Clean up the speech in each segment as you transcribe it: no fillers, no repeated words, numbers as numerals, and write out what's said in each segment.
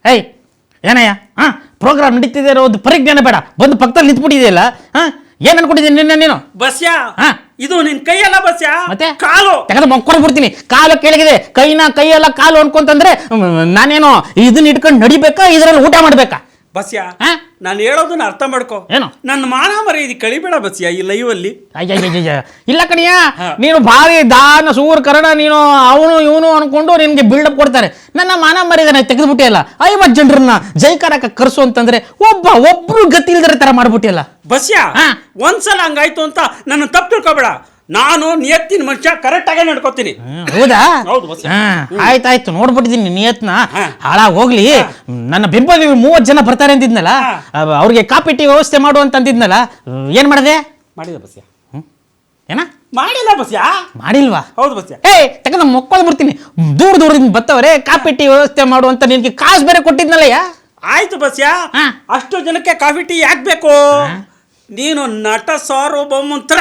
ಏಯ್ ಏನಯ್ಯ ಪ್ರೋಗ್ರಾಮ್ ನಡೀತಿದೆ ಒಂದು ಪರಿಜ್ಞಾನ ಬೇಡ, ಬಂದು ಪಕ್ಕದಲ್ಲಿ ನಿಂತ್ಬಿಟ್ಟಿದೆಯಲ್ಲ. ಏನ್ ಅನ್ಕೊಂಡಿದ್ದೀನಿ ನಿನ್ನ ನೀನು? ಬಸ್ಯಾ ಇದು ನಿನ್ ಕೈಯಲ್ಲ ಬಸ್ಯಾ, ಮತ್ತೆ ಕಾಲು ತೆಗೆದು ಮಕ್ಕೊಡ್ಬಿಡ್ತೀನಿ. ಕಾಲು ಕೆಳಗಿದೆ, ಕೈಯಲ್ಲ ಕಾಲು ಅನ್ಕೊಂತಂದ್ರೆ ನಾನೇನು ಇದನ್ನ ಇಟ್ಕೊಂಡು ನಡಿಬೇಕಾ, ಇದ್ರಲ್ಲಿ ಊಟ ಮಾಡ್ಬೇಕಾ? ಬಸ್ಯಾ ನಾನು ಹೇಳೋದನ್ನ ಅರ್ಥ ಮಾಡ್ಕೋ. ಏನು? ನನ್ನ ಮಾನ ಮರ್ಯಾದೆ ಕಳಿಬೇಡ ಬಸ್ಯಾ ಈ ಲೈವ್ ಅಲ್ಲಿ. ಅಯ್ಯ ಇಲ್ಲ ಕಣಿಯ, ನೀನು ಭಾರಿ ದಾನ ಸೂರ್ ಕರಣ, ನೀನು ಅವನು ಇವನು ಅನ್ಕೊಂಡು ನಿನ್ಗೆ ಬಿಲ್ಡಪ್ ಕೊಡ್ತಾರೆ. ನನ್ನ ಮಾನ ಮರ್ಯಾದೆ ತೆಗೆದ್ಬಿಟ್ಟಿಯಲ್ಲ. 50 ಜನರನ್ನ ಜೈಕಾರಕ್ಕೆ ಕರ್ಸು ಅಂತಂದ್ರೆ ಒಬ್ರು ಗತಿ ಇಲ್ದರ ತರ ಮಾಡ್ಬಿಟ್ಟಿಯಲ್ಲ. ಬಸ್ಯಾ ಒಂದ್ಸಲ ಹಂಗಾಯ್ತು ಅಂತ ನನ್ನ ತಪ್ಪು ತಿಳ್ಕೊಬೇಡ. ನಾನು ನಿಯತ್ತಿನ ಮನುಷ್ಯ, ಕರೆಕ್ಟ್ ಆಗೇ ನಡ್ಕೋತೀನಿ. ಹೌದಾ? ಹೌದು ಬಸ್ಯಾ. ಆಯ್ತಾಯ್ತು, ನೋಡ್ಬಿಟ್ಟಿದ್ದೀನಿ ನಿಯತ್ನ. ಹಾಳಾಗಿ ಹೋಗ್ಲಿ. ನನ್ನ ಬೆಂಬಲ 30 ಜನ ಬರ್ತಾರೆ ಅಂತಿದ್ನಲ್ಲ, ಅವ್ರಿಗೆ ಕಾಪಿ ಟೀ ವ್ಯವಸ್ಥೆ ಮಾಡು ಅಂತ ಅಂತಿದ್ನಲ್ಲ, ಏನ್ ಮಾಡಿದೆ? ಮಾಡಿದ ಬಸ್ಯಾ. ಏನ ಮಾಡಿಲ್ಲ ಬಸ್ಯಾ? ಮಾಡಿಲ್ವಾ? ಹೌದು ಬಸ್ಯಾ. ತಗೊಂಡು ಮಕ್ಕಳು ಬಿಡ್ತೀನಿ. ದೂರದಿಂದ ಬರ್ತವ್ರೆ, ಕಾಪಿ ಟೀ ವ್ಯವಸ್ಥೆ ಮಾಡು ಅಂತ ನಿನ್ಗೆ ಕಾಸು ಬೇರೆ ಕೊಟ್ಟಿದ್ನಲ್ಲಯ್ಯ. ಆಯ್ತು ಬಸ್ಯಾ, ಅಷ್ಟು ಜನಕ್ಕೆ ಕಾಫಿ ಟೀ ಯಾಕೆ ಬೇಕು? ನೀನು ನಟ ಸಾರ್ವಭೌಮಂತರ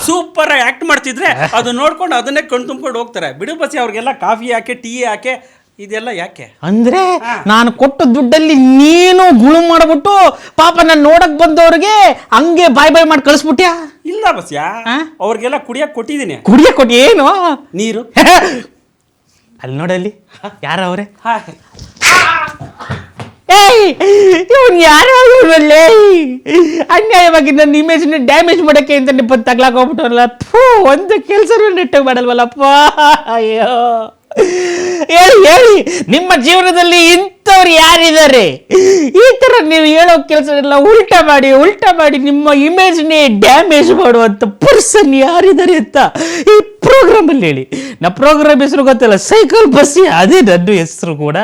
ಸೂಪರ್ ಆಕ್ಟ್ ಮಾಡ್ತಿದ್ರೆ ಅದು ನೋಡ್ಕೊಂಡು ಅದನ್ನೇ ಕಣ್ ತುಂಬ್ಕೊಂಡು ಹೋಗ್ತಾರೆ. ಬಿಡು ಬಸ್ಯಾ, ಅವ್ರಿಗೆಲ್ಲ ಕಾಫಿ ಯಾಕೆ, ಟೀ ಯಾಕೆ, ಇದೆಲ್ಲ ಯಾಕೆ? ಅಂದ್ರೆ ನಾನು ಕೊಟ್ಟ ದುಡ್ಡಲ್ಲಿ ನೀನು ಗುಳು ಮಾಡ್ಬಿಟ್ಟು ಪಾಪ ನಾನು ನೋಡಕ್ ಬಂದವ್ರಿಗೆ ಹಂಗೆ ಬಾಯ್ ಮಾಡಿ ಕಳಿಸ್ಬಿಟ್ಯಾ? ಇಲ್ಲ ಬಸ್ಯಾ, ಅವ್ರಿಗೆಲ್ಲ ಕುಡಿಯಕ್ ಕೊಟ್ಟಿದ್ದೀನಿ. ಕುಡಿಯಕ್ ಕೊಟ್ಟಿ? ಏನು ನೀರು? ಅಲ್ಲಿ ನೋಡಲ್ಲಿ ಯಾರ ಅವ್ರೆ? ಇವನ್ ಯಾರೋ ಇವನಲ್ಲೇ ಅನ್ಯಾಯವಾಗಿ ನನ್ನ ಇಮೇಜ್ನ ಡ್ಯಾಮೇಜ್ ಮಾಡಕ್ಕೆ ಅಂತ ಬಂದು ತಗ್ಲಾಕ್ ಹೋಗ್ಬಿಟ್ಟವಲ್ಲ. ಒಂದು ಕೆಲಸನೂ ನೆಟ್ಟಾಗಿ ಮಾಡಲ್ವಲ್ಲಪ್ಪ. ಅಯ್ಯೋ ಹೇಳಿ ನಿಮ್ಮ ಜೀವನದಲ್ಲಿ ಇಂಥವ್ರು ಯಾರಿದ್ದಾರೆ? ಈ ತರ ನೀವು ಹೇಳೋ ಕೆಲಸನೆಲ್ಲ ಉಲ್ಟಾ ಮಾಡಿ ನಿಮ್ಮ ಇಮೇಜ್ನೇ ಡ್ಯಾಮೇಜ್ ಮಾಡುವಂತ ಪರ್ಸನ್ ಯಾರಿದ್ದಾರೆ ಅಂತ ಈ ಪ್ರೋಗ್ರಾಮ್ ಅಲ್ಲಿ ಹೇಳಿ. ನಾ ಪ್ರೋಗ್ರಾಮ್ ಹೆಸರು ಗೊತ್ತಲ್ಲ, ಸೈಕಲ್ ಬಸ್ಸಿ, ಅದೇ ನನ್ನ ಹೆಸರು ಕೂಡ.